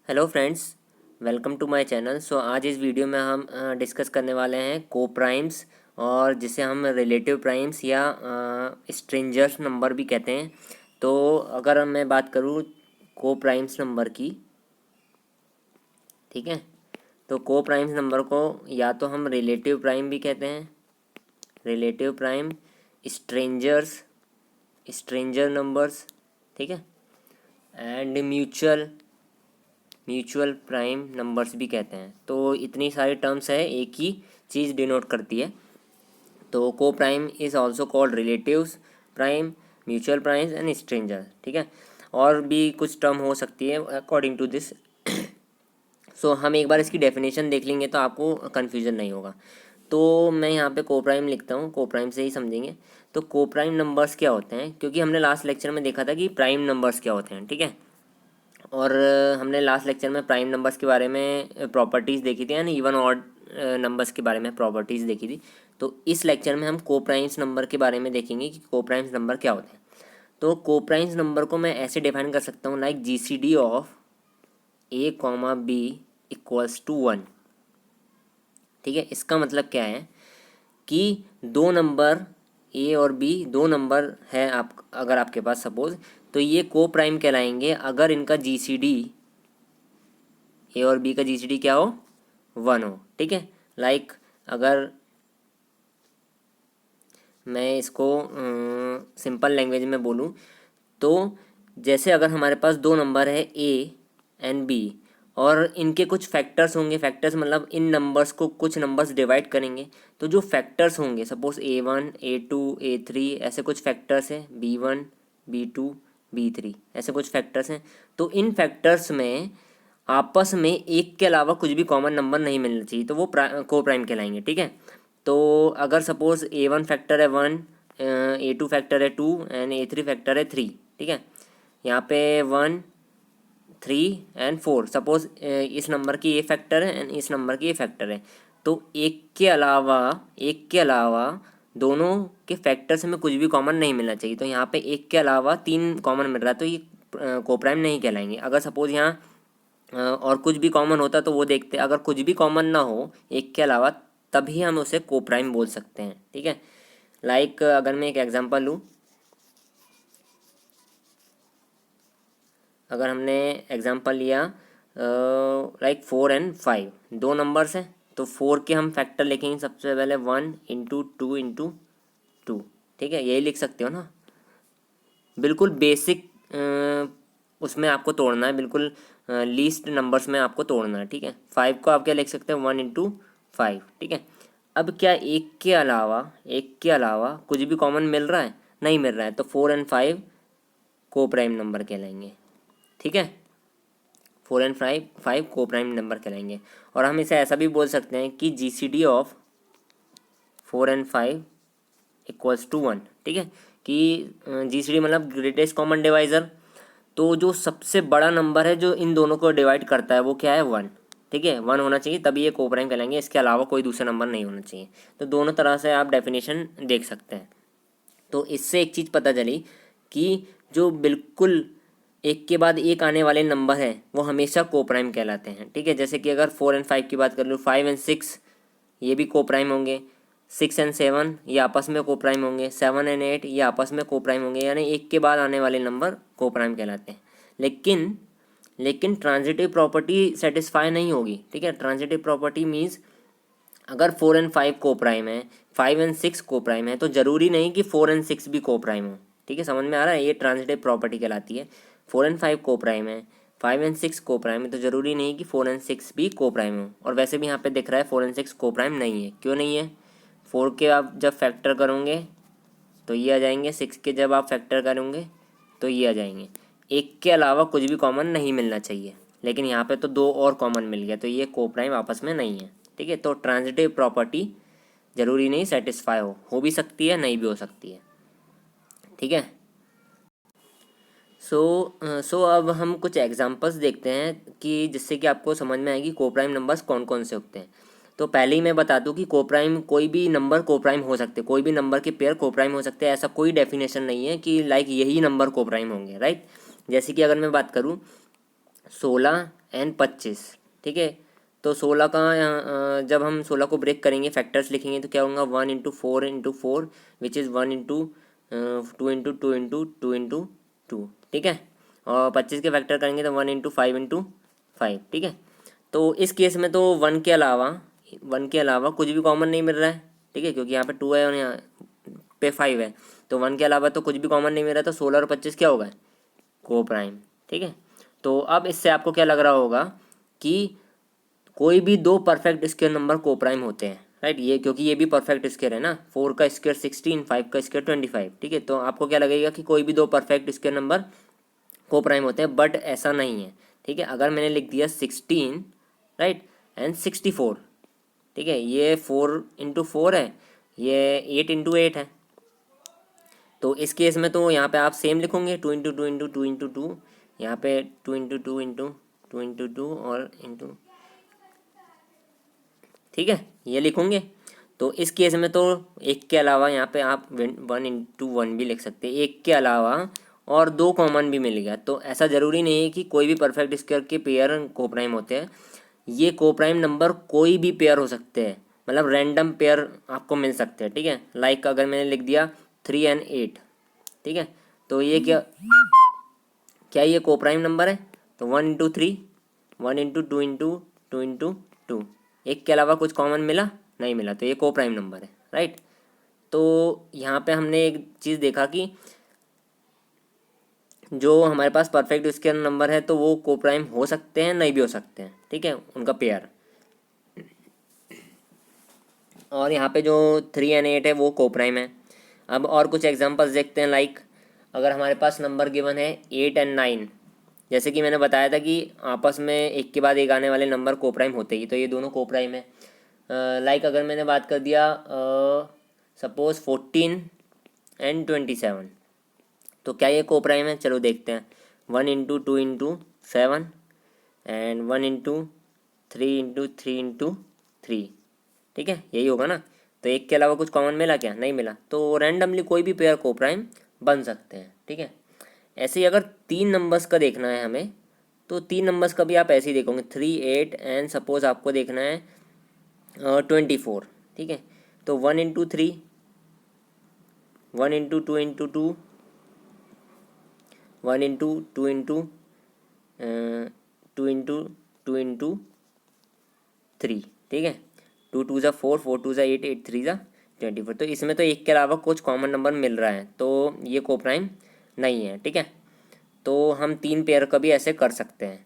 Hello friends, welcome to my channel. So आज इस video में हम डिस्कस करने वाले हैं को प्राइम्स, और जिसे हम रिलेटिव प्राइम्स या स्ट्रेंजर्स नंबर भी कहते हैं। तो अगर मैं बात करूँ को प्राइम्स नंबर की, ठीक है, तो को प्राइम्स नंबर को या तो हम रिलेटिव प्राइम भी कहते हैं, relative prime, strangers, stranger numbers, ठीक है, एंड म्यूचुअल प्राइम नंबर्स भी कहते हैं। तो इतनी सारी टर्म्स है, एक ही चीज़ डिनोट करती है। तो को prime is also called relatives prime, mutual primes and stranger, ठीक है। और भी कुछ टर्म हो सकती है अकॉर्डिंग टू दिस। सो हम एक बार इसकी डेफिनेशन देख लेंगे तो आपको कन्फ्यूजन नहीं होगा। तो मैं यहाँ पे को प्राइम लिखता हूँ, को प्राइम से ही समझेंगे। तो को प्राइम नंबर्स क्या होते हैं, क्योंकि हमने लास्ट लेक्चर में देखा था कि प्राइम नंबर्स क्या होते हैं, ठीक है। और हमने लास्ट लेक्चर में प्राइम नंबर्स के बारे में प्रॉपर्टीज़ देखी थी, यानी इवन ऑड नंबर्स के बारे में प्रॉपर्टीज़ देखी थी। तो इस लेक्चर में हम को प्राइम्स नंबर के बारे में देखेंगे कि को प्राइम्स नंबर क्या होते हैं। तो को प्राइम्स नंबर को मैं ऐसे डिफाइन कर सकता हूँ, like GCD of A, B equals to 1, ठीक है। इसका मतलब क्या है कि दो नंबर A और B, दो नंबर है आप अगर आपके पास सपोज, तो ये को प्राइम कहलाएंगे अगर इनका GCD, ए और बी का GCD क्या हो, 1 हो, ठीक है। लाइक अगर मैं इसको सिंपल लैंग्वेज में बोलूँ तो जैसे अगर हमारे पास दो नंबर है A एंड B, और इनके कुछ फैक्टर्स होंगे, फैक्टर्स मतलब इन नंबर्स को कुछ नंबर्स डिवाइड करेंगे, तो जो फैक्टर्स होंगे, सपोज A1, A2, A3 ऐसे कुछ फैक्टर्स हैं, B1, B2, B3 ऐसे कुछ फैक्टर्स हैं। तो इन फैक्टर्स में आपस में एक के अलावा कुछ भी कॉमन नंबर नहीं मिलना चाहिए, तो वो को प्राइम कहलाएंगे, ठीक है। तो अगर सपोज A1 फैक्टर है 1, A2 फैक्टर है 2 एंड A3 फैक्टर है 3, ठीक है। यहाँ पे 1, 3 एंड 4, सपोज इस नंबर की ये फैक्टर है एंड इस नंबर की ये फैक्टर है। तो एक के अलावा दोनों के फैक्टर्स में कुछ भी कॉमन नहीं मिलना चाहिए। तो यहाँ पे एक के अलावा तीन कॉमन मिल रहा है, तो ये को प्राइम नहीं कहलाएंगे। अगर सपोज यहाँ और कुछ भी कॉमन होता तो वो देखते, अगर कुछ भी कॉमन ना हो एक के अलावा, तभी हम उसे को प्राइम बोल सकते हैं, ठीक है। लाइक अगर मैं एक एग्जांपल लूँ, अगर हमने एग्जांपल लिया लाइक 4 एंड 5, दो नंबर्स हैं, तो 4 के हम फैक्टर लिखेंगे सबसे पहले 1 इंटू 2 इंटू 2, ठीक है। यही लिख सकते हो ना, बिल्कुल बेसिक उसमें आपको तोड़ना है, बिल्कुल लीस्ट नंबर्स में आपको तोड़ना है, ठीक है। 5 को आप क्या लिख सकते हैं, 1 इंटू 5, ठीक है। अब क्या एक के अलावा कुछ भी कॉमन मिल रहा है, नहीं मिल रहा है, तो 4 एंड 5 को प्राइम नंबर कहलाएंगे, ठीक है। 4 एंड 5 को प्राइम नंबर कहलाएंगे। और हम इसे ऐसा भी बोल सकते हैं कि GCD of 4 and 5 equals to 1, ठीक है। कि GCD मतलब ग्रेटेस्ट कॉमन डिवाइज़र, तो जो सबसे बड़ा नंबर है जो इन दोनों को डिवाइड करता है वो क्या है, 1, ठीक है। 1 होना चाहिए तभी ये को प्राइम कहलाएंगे, इसके अलावा कोई दूसरा नंबर नहीं होना चाहिए। तो दोनों तरह से आप डेफिनेशन देख सकते हैं। तो इससे एक चीज़ पता चली कि जो बिल्कुल एक के बाद एक आने वाले नंबर हैं वो हमेशा को प्राइम कहलाते हैं, ठीक है। जैसे कि अगर 4 एंड 5 की बात कर लूँ, 5 एंड 6 ये भी को प्राइम होंगे, 6 एंड 7 ये आपस में को प्राइम होंगे, 7 एंड 8 ये आपस में को प्राइम होंगे, यानी एक के बाद आने वाले नंबर को प्राइम कहलाते हैं। लेकिन ट्रांजिटिव प्रॉपर्टी सेटिस्फाई नहीं होगी, ठीक है। ट्रांजिटिव प्रॉपर्टी मीन्स अगर 4 एंड 5 को प्राइम है, 5 एंड 6 को प्राइम है, तो ज़रूरी नहीं कि 4 एंड 6 भी को प्राइम हो, ठीक है। समझ में आ रहा है, ये ट्रांजिटिव प्रॉपर्टी कहलाती है। 4 एंड 5 को प्राइम है, 5 एंड 6 को प्राइम है, तो ज़रूरी नहीं कि 4 एंड 6 भी को प्राइम हो। और वैसे भी यहाँ पे दिख रहा है 4 एंड 6 को प्राइम नहीं है। क्यों नहीं है, 4 के आप जब फैक्टर करोगे तो ये आ जाएंगे, 6 के जब आप फैक्टर करोगे तो ये आ जाएंगे। एक के अलावा कुछ भी कॉमन नहीं मिलना चाहिए, लेकिन यहाँ पे तो दो और कॉमन मिल गया, तो ये को प्राइम आपस में नहीं है, ठीक है। तो ट्रांजिटिव प्रॉपर्टी ज़रूरी नहीं सेटिस्फाई हो भी सकती है, नहीं भी हो सकती है, ठीक है। सो अब हम कुछ एग्जांपल्स देखते हैं कि जिससे कि आपको समझ में आएगी को प्राइम नंबर्स कौन कौन से होते हैं। तो पहले ही मैं बता दूं कि को प्राइम कोई भी नंबर को प्राइम हो सकते, कोई भी नंबर के पेयर को प्राइम हो सकते हैं, ऐसा कोई डेफिनेशन नहीं है कि लाइक यही नंबर को प्राइम होंगे, राइट। जैसे कि अगर मैं बात करूं 16 एंड 25, ठीक है। तो 16 का जब हम 16 को ब्रेक करेंगे, फैक्टर्स लिखेंगे तो क्या होगा, 1 into 4 which is 1 into 2 into 2 into 2, ठीक है। और 25 के फैक्टर करेंगे तो 1 इंटू 5 इंटू 5, ठीक है। तो इस केस में तो 1 के अलावा कुछ भी कॉमन नहीं मिल रहा है, ठीक है, क्योंकि यहाँ पे 2 है और यहाँ पे 5 है। तो 1 के अलावा तो कुछ भी कॉमन नहीं मिल रहा, तो 16 और 25 क्या होगा, को प्राइम, ठीक है। तो अब इससे आपको क्या लग रहा होगा कि कोई भी दो परफेक्ट स्क्वायर नंबर को प्राइम होते हैं, राइट। ये क्योंकि ये भी परफेक्ट स्क्वायर है ना, 4 का स्क्वायर 16, 5 का स्क्वायर 25, ठीक है। तो आपको क्या लगेगा कि कोई भी दो परफेक्ट स्क्वायर नंबर को प्राइम होते हैं, बट ऐसा नहीं है, ठीक है। अगर मैंने लिख दिया 16, राइट, एंड 64, ठीक है, ये 4 इंटू 4 है, ये 8 इंटू 8 है। तो इस केस में तो यहाँ पे आप सेम लिखोगे, 2 इंटू 2 इंटू 2 इंटू 2, यहाँ पे 2 इंटू 2 इंटू 2 इंटू 2 और इंटू, ठीक है, ये लिखोगे। तो इस केस में तो एक के अलावा यहाँ पे आप 1 इंटू 1 भी लिख सकते हैं, एक के अलावा और दो कॉमन भी मिल गया। तो ऐसा ज़रूरी नहीं है कि कोई भी परफेक्ट स्क्वायर के पेयर कोप्राइम होते हैं, ये कोप्राइम नंबर कोई भी पेयर हो सकते हैं, मतलब रैंडम पेयर आपको मिल सकते हैं, ठीक है। लाइक अगर मैंने लिख दिया 3 और 8, ठीक है, तो ये क्या क्या ये कोप्राइम नंबर है, तो 1 इंटू 3, 1 इंटू 2 इंटू 2 इंटू 2, एक के अलावा कुछ कॉमन मिला नहीं मिला, तो ये कोप्राइम नंबर है, राइट। तो यहाँ पे हमने एक चीज़ देखा कि जो हमारे पास परफेक्ट स्क्वायर नंबर है तो वो कोप्राइम हो सकते हैं, नहीं भी हो सकते हैं, ठीक है, उनका पेयर। और यहाँ पे जो 3 और 8 है वो कोप्राइम है। अब और कुछ एग्जांपल्स देखते हैं, लाइक अगर हमारे पास नंबर गिवन है 8 और 9, जैसे कि मैंने बताया था कि आपस में एक के बाद एक आने वाले नंबर कोप्राइम होते ही, तो ये दोनों कोप्राइम है। लाइक अगर मैंने बात कर दिया सपोज 14 और 27, तो क्या ये कोप्राइम है, चलो देखते हैं। 1 into 2 into 7 and 1 into 3 into 3 into 3, ठीक है, यही होगा ना। तो एक के अलावा कुछ कॉमन मिला क्या, नहीं मिला, तो रैंडमली कोई भी पेयर कोप्राइम बन सकते हैं, ठीक है। ऐसे ही अगर 3 नंबर्स का देखना है हमें, तो 3 नंबर्स का भी आप ऐसे ही देखोगे, 3, 8 एंड सपोज आपको देखना है 24, ठीक है। तो 1 into 3, 1 into 2 into 2, 1 into 2 into 2 into 2 into 3, ठीक है। 2 2 ज़ा 4, 4 2 ज़ा 8, 8 3 ज़ा 24। तो इसमें तो एक के अलावा कुछ कॉमन नंबर मिल रहा है, तो ये कोप्राइम नहीं है, ठीक है। तो हम 3 पेयर का भी ऐसे कर सकते हैं।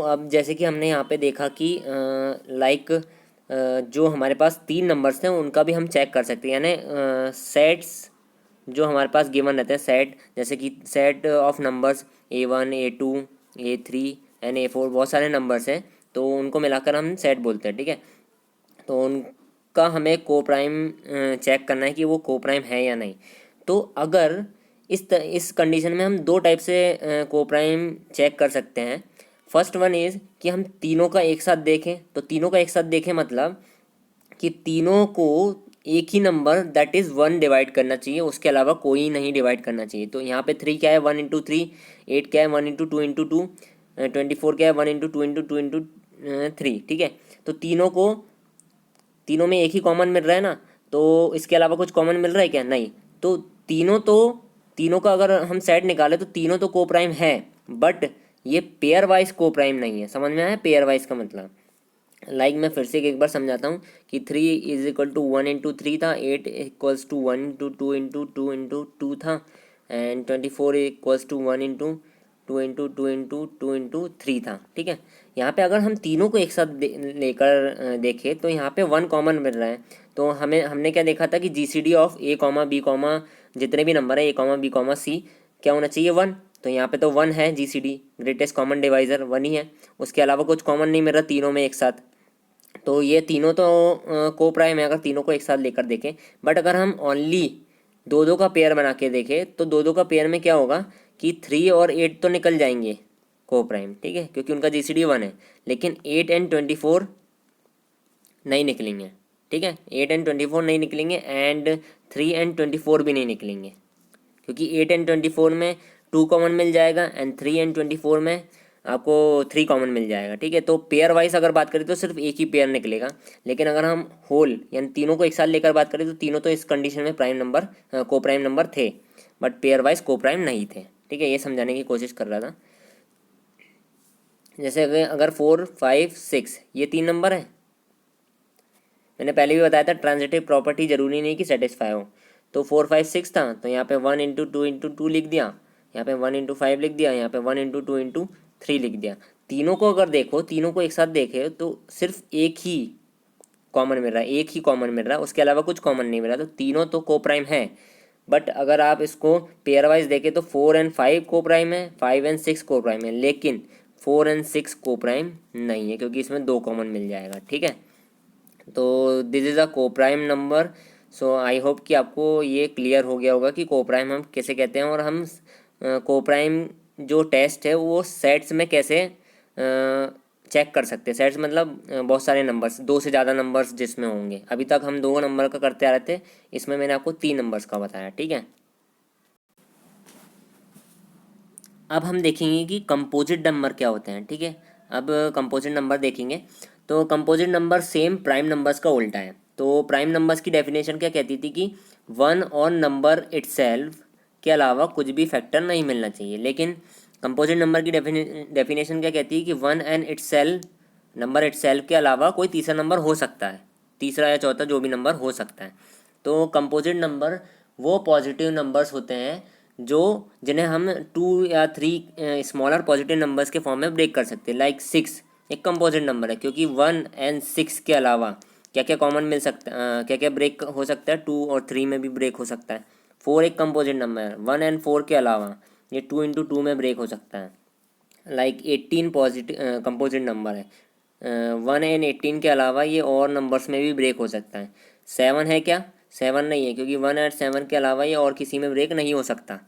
अब जैसे कि हमने यहाँ पे देखा कि लाइक जो हमारे पास 3 नंबर्स थे उनका भी हम चेक कर सकते हैं, यानी सेट्स जो हमारे पास गिवन रहते हैं, सेट जैसे कि set of numbers A1 A2 A3 and A4, बहुत सारे नंबर्स हैं, तो उनको मिलाकर हम सेट बोलते हैं, ठीक है। तो उनका हमें कोप्राइम चेक करना है कि वो कोप्राइम है या नहीं। तो अगर इस कंडीशन में हम दो टाइप से कोप्राइम चेक कर सकते हैं। फर्स्ट वन इज़ कि हम तीनों का एक साथ देखें, तो तीनों का एक साथ देखें मतलब कि तीनों को एक ही नंबर दैट इज़ 1 डिवाइड करना चाहिए, उसके अलावा कोई नहीं डिवाइड करना चाहिए। तो यहाँ पे 3 क्या है, 1 इंटू 3, 8 क्या है, 1 इंटू 2 इंटू 2, 24 क्या है, 1 इंटू 2 इंटू 2 इंटू 3, ठीक है। तो तीनों में एक ही कॉमन मिल रहा है ना, तो इसके अलावा कुछ कॉमन मिल रहा है क्या, नहीं। तो तीनों का अगर हम सेट निकालें तो तीनों तो कोप्राइम है, बट ये पेयर वाइज कोप्राइम नहीं है। समझ में आया पेयर वाइज का मतलब, लाइक मैं फिर से एक बार समझाता हूँ कि 3 = 1 इंटू 3 था, 8 = 1 इंटू 2 इंटू 2 इंटू 2 था, and 24 = 1 into 2 into 2 into 2 into 3 था, ठीक है। यहाँ पे अगर हम तीनों को एक साथ लेकर देखें तो यहाँ पे 1 कॉमन मिल रहा है। तो हमने क्या देखा था कि GCD ऑफ A, B, जितने भी नंबर है A, B, C क्या होना चाहिए, 1। तो यहाँ पे तो 1 है, GCD ग्रेटेस्ट कॉमन डिवाइज़र 1 ही है, उसके अलावा कुछ कॉमन नहीं मिल रहा तीनों में एक साथ। तो ये तीनों तो कोप्राइम है अगर तीनों को एक साथ लेकर देखें। बट अगर हम ओनली दो दो का पेयर बना के देखें तो दो दो का पेयर में क्या होगा कि 3 और 8 तो निकल जाएंगे कोप्राइम, ठीक है, क्योंकि उनका GCD 1 है। लेकिन 8 एंड 24 नहीं निकलेंगे, ठीक है, 8 एंड 24 नहीं निकलेंगे, एंड 3 एंड 24 भी नहीं निकलेंगे, क्योंकि 8 एंड 24 में 2 कॉमन मिल जाएगा एंड 3 एंड 24 में आपको 3 कॉमन मिल जाएगा। ठीक है, तो पेयर वाइज अगर बात करें तो सिर्फ एक ही पेयर निकलेगा, लेकिन अगर हम होल यानी तीनों को एक साथ लेकर बात करें तो तीनों तो इस कंडीशन में प्राइम नंबर को प्राइम नंबर थे, बट पेयर वाइज को प्राइम नहीं थे। ठीक है, ये समझाने की कोशिश कर रहा था। जैसे अगर 4 5 6 ये 3 नंबर है, मैंने पहले भी बताया था ट्रांजिटिव प्रॉपर्टी जरूरी नहीं कि सेटिस्फाई हो। तो 4 5 6 था, तो यहाँ पे 1 × 2 × 2 लिख दिया, यहाँ पे 1 × 5 लिख दिया, यहाँ पे 1 × 2 × 3 लिख दिया। तीनों को अगर देखो, तीनों को एक साथ देखे तो सिर्फ एक ही कॉमन मिल रहा है, एक ही कॉमन मिल रहा है, उसके अलावा कुछ कॉमन नहीं मिल रहा। तो तीनों तो को प्राइम है, बट अगर आप इसको पेयर वाइज देखें तो 4 एंड 5 को प्राइम है, 5 एंड 6 को प्राइम है, लेकिन 4 एंड 6 को प्राइम नहीं है क्योंकि इसमें 2 कॉमन मिल जाएगा। ठीक है, तो दिस इज़ अ को prime number. So I hope कि आपको ये क्लियर हो गया होगा कि को प्राइम हम कैसे कहते हैं, और हम को प्राइम जो टेस्ट है वो सेट्स में कैसे चेक कर सकते हैं। सेट्स मतलब बहुत सारे नंबर्स, 2 से ज़्यादा नंबर्स जिसमें होंगे। अभी तक हम 2 नंबर का करते आ रहे थे, इसमें मैंने आपको 3 नंबर्स का बताया। ठीक है, अब हम देखेंगे कि कंपोजिट नंबर क्या होते हैं। ठीक है, अब कंपोजिट नंबर देखेंगे तो composite number same prime numbers का उल्टा है। तो प्राइम नंबर्स की डेफिनेशन क्या कहती थी कि वन और नंबर इटसेल्फ के अलावा कुछ भी फैक्टर नहीं मिलना चाहिए, लेकिन कंपोजिट नंबर की डेफिनेशन क्या कहती है कि one and itself, number itself के अलावा कोई तीसरा नंबर हो सकता है, तीसरा या चौथा जो भी नंबर हो सकता है। तो कंपोजिट नंबर वो पॉजिटिव नंबर्स होते हैं जो जिन्हें हम 2 या 3 स्मॉलर पॉजिटिव नंबर्स के फॉर्म में ब्रेक कर सकते हैं। लाइक 6 एक कंपोजिट नंबर है क्योंकि 1 एंड 6 के अलावा क्या क्या कॉमन मिल सकता है, क्या क्या ब्रेक हो सकता है, 2 और 3 में भी ब्रेक हो सकता है। 4 एक कंपोजिट नंबर है, 1 एंड 4 के अलावा ये 2 × 2 में ब्रेक हो सकता है। लाइक 18 पॉजिटिव कंपोजिट नंबर है, 1 एंड 18 के अलावा ये और नंबर्स में भी ब्रेक हो सकता है। 7 है क्या, 7 नहीं है क्योंकि 1 एंड 7 के अलावा ये और किसी में ब्रेक नहीं हो सकता।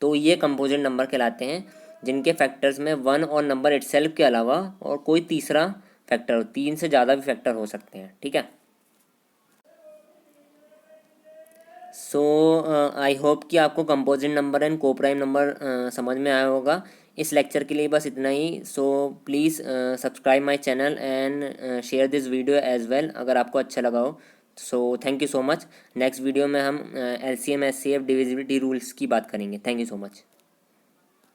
तो ये कंपोजिट नंबर कहलाते हैं जिनके फैक्टर्स में 1 और नंबर इटसेल्फ के अलावा और कोई तीसरा फैक्टर, 3 से ज़्यादा भी फैक्टर हो सकते हैं। ठीक है, सो आई होप कि आपको कंपोजिट नंबर एंड को प्राइम नंबर समझ में आया होगा। इस लेक्चर के लिए बस इतना ही। So please subscribe my channel and share this video as well अगर आपको अच्छा लगा हो। So thank you so much. Next video में हम LCM SCF डिविजिबिलिटी रूल्स की बात करेंगे। Thank you so much.